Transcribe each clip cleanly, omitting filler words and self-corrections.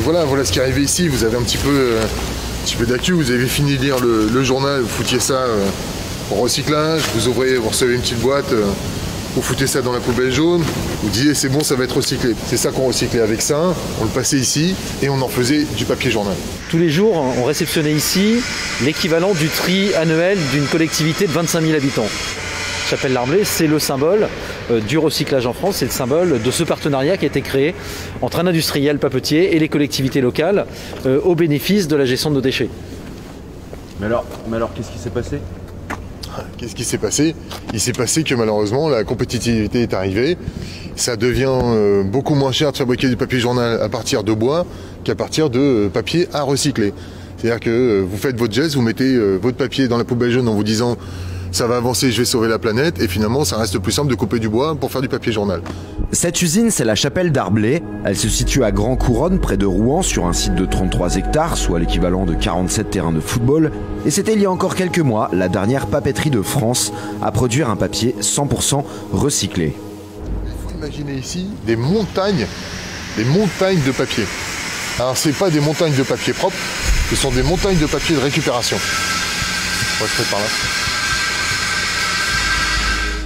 Donc voilà ce qui est arrivé ici. Vous avez un petit peu d'actu, vous avez fini de lire le journal, vous foutiez ça au recyclage, vous recevez une petite boîte, vous foutez ça dans la poubelle jaune, vous disiez c'est bon, ça va être recyclé. C'est ça qu'on recyclait avec ça, on le passait ici et on en faisait du papier journal. Tous les jours, on réceptionnait ici l'équivalent du tri annuel d'une collectivité de 25 000 habitants. Chapelle-Larblé, c'est le symbole du recyclage en France, c'est le symbole de ce partenariat qui a été créé entre un industriel papetier et les collectivités locales au bénéfice de la gestion de nos déchets. Mais alors qu'est-ce qui s'est passé ? Qu'est-ce qui s'est passé ? Il s'est passé que malheureusement la compétitivité est arrivée. Ça devient beaucoup moins cher de fabriquer du papier journal à partir de bois qu'à partir de papier à recycler. C'est-à-dire que vous faites votre geste, vous mettez votre papier dans la poubelle jaune en vous disant ça va avancer, je vais sauver la planète, et finalement ça reste plus simple de couper du bois pour faire du papier journal. Cette usine, c'est la Chapelle-Darblay. Elle se situe à Grand Couronne, près de Rouen, sur un site de 33 hectares, soit l'équivalent de 47 terrains de football. Et c'était il y a encore quelques mois, la dernière papeterie de France à produire un papier 100% recyclé. Il faut imaginer ici des montagnes de papier. Alors c'est pas des montagnes de papier propre, ce sont des montagnes de papier de récupération. On va se faire par là.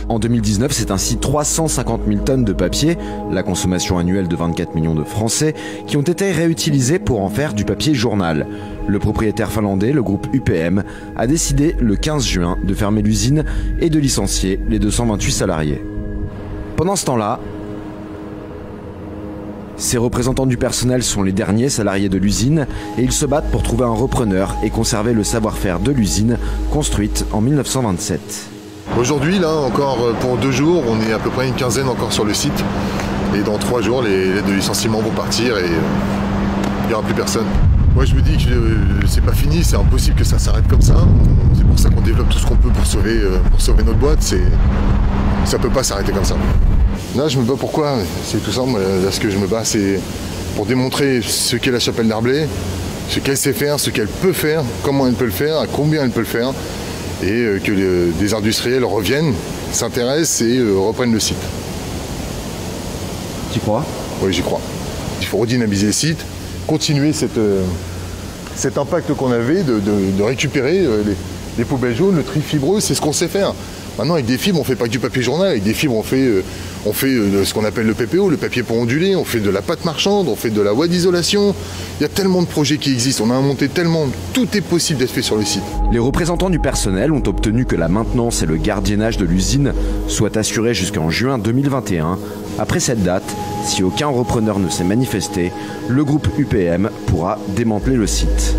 En 2019, c'est ainsi 350 000 tonnes de papier, la consommation annuelle de 24 millions de Français, qui ont été réutilisées pour en faire du papier journal. Le propriétaire finlandais, le groupe UPM, a décidé le 15 juin de fermer l'usine et de licencier les 228 salariés. Pendant ce temps-là, ces représentants du personnel sont les derniers salariés de l'usine et ils se battent pour trouver un repreneur et conserver le savoir-faire de l'usine construite en 1927. Aujourd'hui, là, encore pour 2 jours, on est à peu près une quinzaine encore sur le site. Et dans 3 jours, les lettres de licenciement vont partir et il n'y aura plus personne. Moi, je me dis que c'est pas fini, c'est impossible que ça s'arrête comme ça. C'est pour ça qu'on développe tout ce qu'on peut pour sauver notre boîte. Ça peut pas s'arrêter comme ça. Là, je me bats pourquoi ? C'est tout simple. Là, ce que je me bats, c'est pour démontrer ce qu'est la Chapelle-Darblay, ce qu'elle sait faire, ce qu'elle peut faire, comment elle peut le faire, à combien elle peut le faire. Et que des industriels reviennent, s'intéressent et reprennent le site. Tu crois ? Oui, j'y crois. Il faut redynamiser le site, continuer cet impact qu'on avait de récupérer les poubelles jaunes, le tri fibreux, c'est ce qu'on sait faire. Maintenant, avec des fibres, on ne fait pas que du papier journal. Avec des fibres, on fait ce qu'on appelle le PPO, le papier pour onduler. On fait de la pâte marchande, on fait de la ouate d'isolation. Il y a tellement de projets qui existent. On a monté tellement. Tout est possible d'être fait sur le site. Les représentants du personnel ont obtenu que la maintenance et le gardiennage de l'usine soient assurés jusqu'en juin 2021. Après cette date, si aucun repreneur ne s'est manifesté, le groupe UPM pourra démanteler le site.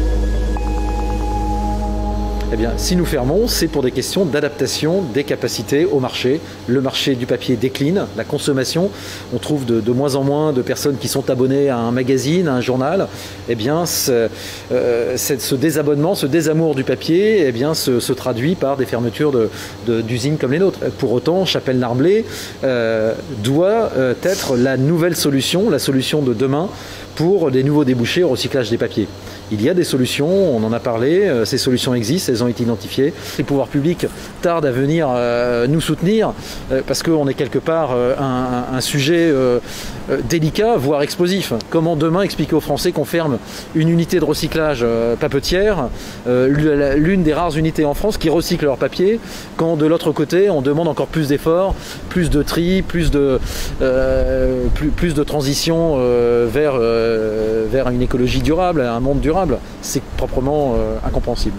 Eh bien, si nous fermons, c'est pour des questions d'adaptation des capacités au marché. Le marché du papier décline, la consommation. On trouve de moins en moins de personnes qui sont abonnées à un magazine, à un journal. Eh bien, ce désabonnement, ce désamour du papier, eh bien, se traduit par des fermetures d'usines comme les nôtres. Pour autant, Chapelle-Darblay doit être la nouvelle solution, la solution de demain pour des nouveaux débouchés au recyclage des papiers. Il y a des solutions, on en a parlé, ces solutions existent, elles ont été identifiées. Les pouvoirs publics tardent à venir nous soutenir parce qu'on est quelque part un sujet délicat, voire explosif. Comment demain expliquer aux Français qu'on ferme une unité de recyclage papetière, l'une des rares unités en France qui recycle leur papier, quand de l'autre côté on demande encore plus d'efforts, plus de tri, plus de transition vers une écologie durable, un monde durable. C'est proprement incompréhensible.